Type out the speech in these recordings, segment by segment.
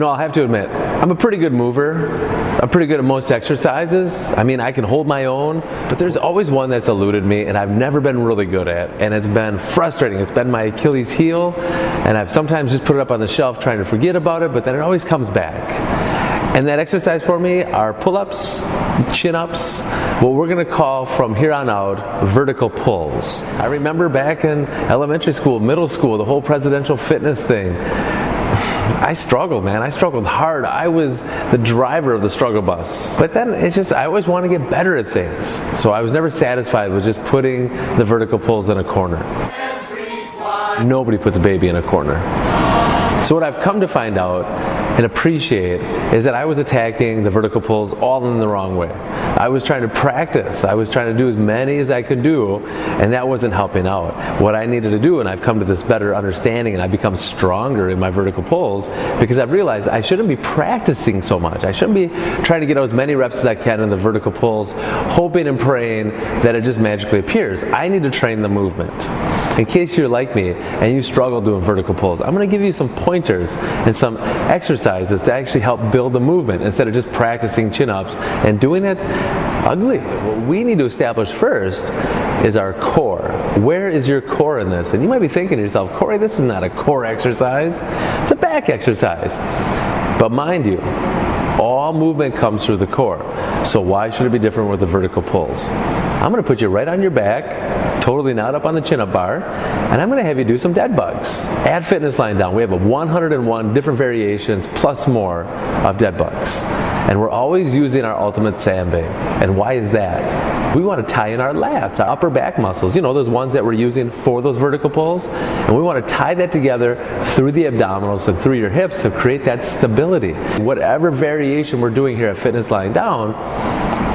I'll have to admit, I'm a pretty good mover. I'm pretty good at most exercises. I mean, I can hold my own, but there's always one that's eluded me and I've never been really good at, and it's been frustrating. It's been my Achilles heel, and I've sometimes just put it up on the shelf trying to forget about it, but then it always comes back. And that exercise for me are pull-ups, chin-ups, what we're going to call from here on out vertical pulls. I remember back in elementary school, middle school, the whole presidential fitness thing. I struggled, man. I struggled hard. I was the driver of the struggle bus. But then I always want to get better at things. So I was never satisfied with just putting the vertical pulls in a corner. Nobody puts a baby in a corner. So what I've come to find out and appreciate is that I was attacking the vertical pulls all in the wrong way. I was trying to practice. I was trying to do as many as I could do, and that wasn't helping out. What I needed to do, and I've come to this better understanding, and I've become stronger in my vertical pulls because I've realized I shouldn't be practicing so much. I shouldn't be trying to get out as many reps as I can in the vertical pulls, hoping and praying that it just magically appears. I need to train the movement. In case you're like me and you struggle doing vertical pulls, I'm going to give you some pointers and some exercises to actually help build the movement instead of just practicing chin-ups and doing it ugly. What we need to establish first is our core. Where is your core in this? And you might be thinking to yourself, Corey, this is not a core exercise. It's a back exercise. But mind you, all movement comes through the core. So why should it be different with the vertical pulls? I'm going to put you right on your back, totally not up on the chin-up bar, and I'm going to have you do some dead bugs. At Fitness Lying Down, we have 101 different variations plus more of dead bugs. And we're always using our ultimate sandbag. And why is that? We want to tie in our lats, our upper back muscles, those ones that we're using for those vertical pulls. And we want to tie that together through the abdominals and through your hips to create that stability. Whatever variation we're doing here at Fitness Lying Down,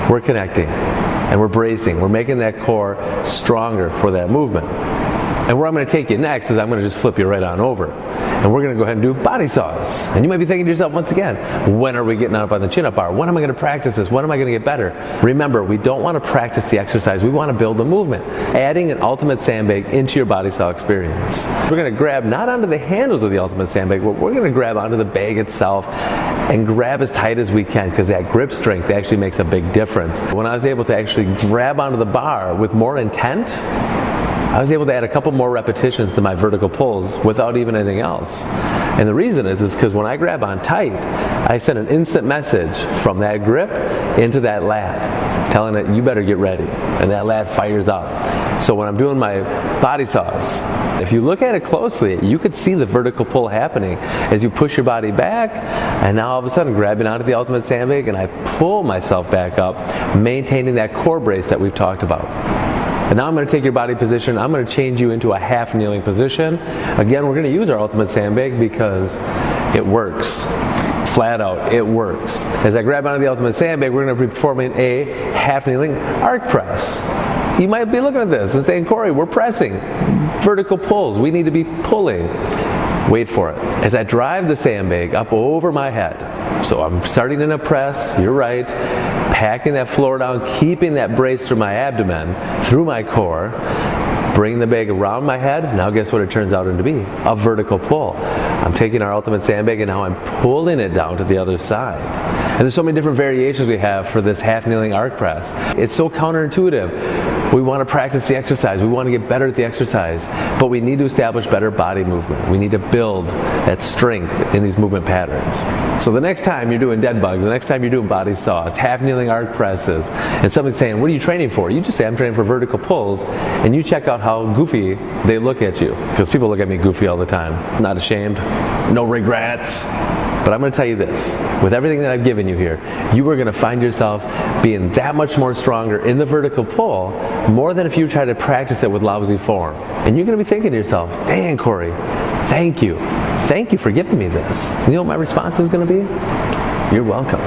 we're connecting and we're bracing. We're making that core stronger for that movement. And where I'm going to take you next is I'm going to just flip you right on over. And we're going to go ahead and do body saws. And you might be thinking to yourself once again, when are we getting up on the chin-up bar? When am I going to practice this? When am I going to get better? Remember, we don't want to practice the exercise. We want to build the movement. Adding an ultimate sandbag into your body saw experience. We're going to grab not onto the handles of the ultimate sandbag, but we're going to grab onto the bag itself and grab as tight as we can, because that grip strength actually makes a big difference. When I was able to actually grab onto the bar with more intent, I was able to add a couple more repetitions to my vertical pulls without even anything else. And the reason is because when I grab on tight, I send an instant message from that grip into that lat, telling it, you better get ready. And that lat fires up. So when I'm doing my body saws, if you look at it closely, you could see the vertical pull happening as you push your body back, and now all of a sudden grabbing onto the ultimate sandbag, and I pull myself back up, maintaining that core brace that we've talked about. And now I'm going to take your body position, I'm going to change you into a half kneeling position. Again, we're going to use our ultimate sandbag because it works. Flat out, it works. As I grab onto the ultimate sandbag, we're going to be performing a half kneeling arc press. You might be looking at this and saying, Corey, we're pressing. Vertical pulls, we need to be pulling. Wait for it. As I drive the sandbag up over my head, so I'm starting in a press, you're right, packing that floor down, keeping that brace through my abdomen, through my core, bring the bag around my head. Now guess what it turns out to be? A vertical pull. I'm taking our ultimate sandbag and now I'm pulling it down to the other side. And there's so many different variations we have for this half kneeling arc press. It's so counterintuitive. We want to practice the exercise. We want to get better at the exercise. But we need to establish better body movement. We need to build that strength in these movement patterns. So the next time you're doing dead bugs, the next time you're doing body saws, half kneeling arc presses, and somebody's saying, what are you training for? You just say, I'm training for vertical pulls, and you check out how goofy they look at you. Because people look at me goofy all the time. Not ashamed, no regrets. But I'm going to tell you this, with everything that I've given you here, you are going to find yourself being that much more stronger in the vertical pull, more than if you try to practice it with lousy form. And you're going to be thinking to yourself, dang, Corey, thank you. Thank you for giving me this. You know what my response is going to be? You're welcome.